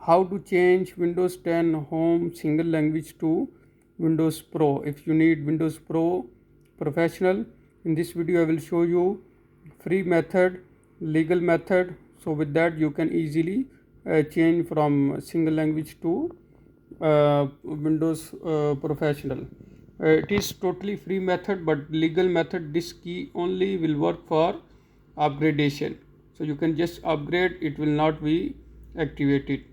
How to change Windows 10 Home single language to Windows Pro. If you need Windows Pro Professional, in this video I will show you free method, legal method. So with that you can easily change from single language to Windows Professional. It is totally free method, but legal method, this key only will work for upgradation. So you can just upgrade, it will not be activated.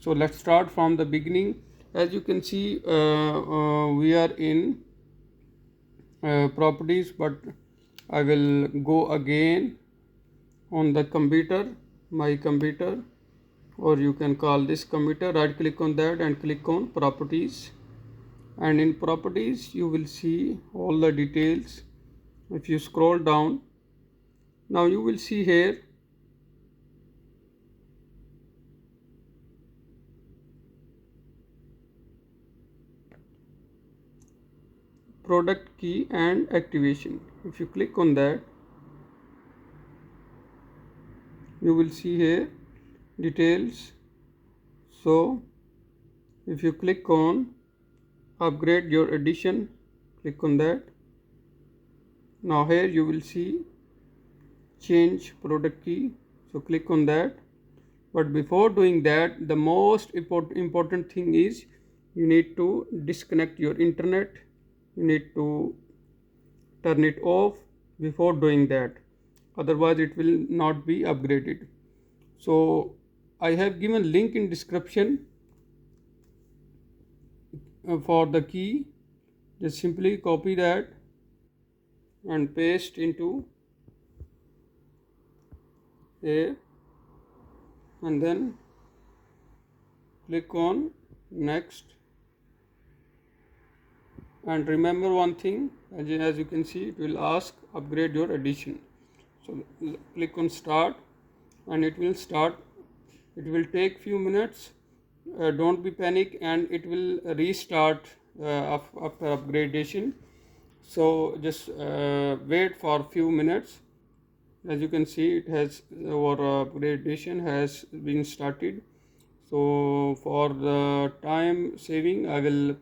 So let's start from the beginning. As you can see, we are in properties, but I will go again on the computer, my computer, or you can call this computer. Right click on that and click on properties, and in properties you will see all the details. If you scroll down, now you will see here product key and activation. If you click on that, you will see here details. So if you click on upgrade your edition, click on that. Now here you will see change product key, so click on that. But before doing that, the most important thing is you need to disconnect your internet. You need to turn it off before doing that, otherwise it will not be upgraded. So I have given link in description for the key. Just simply copy that and paste into here, and then click on next. And remember one thing, as you can see, it will ask upgrade your edition. So click on start and it will start. It will take few minutes, don't be panic, and it will restart after upgradation. So just wait for few minutes. As you can see, it has, our upgradation has been started. So for the time saving, I will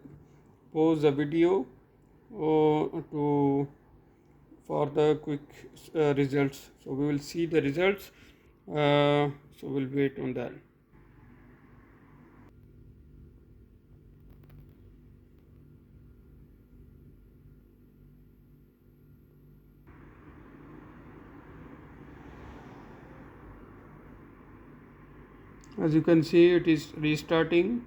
pause the video for the quick results. So we will see the results. So we'll wait on that. As you can see, it is restarting.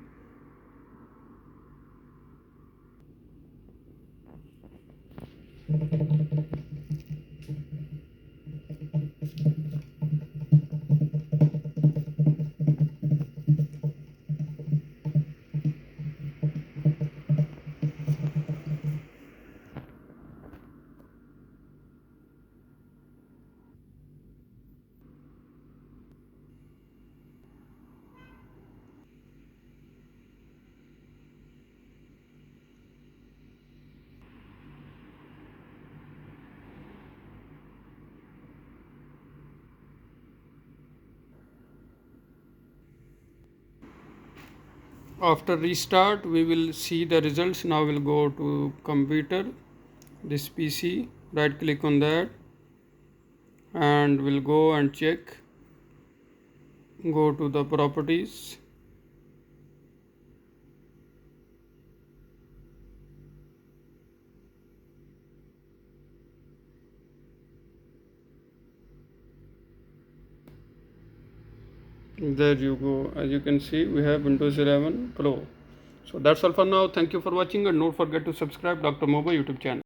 After restart, we will see the results. Now we'll go to computer, this PC, right click on that, and we'll go and check. Go to the properties. There you go. As you can see, we have Windows 11 Pro. So that's all for now. Thank you for watching, and don't forget to subscribe Dr. Mobile YouTube channel.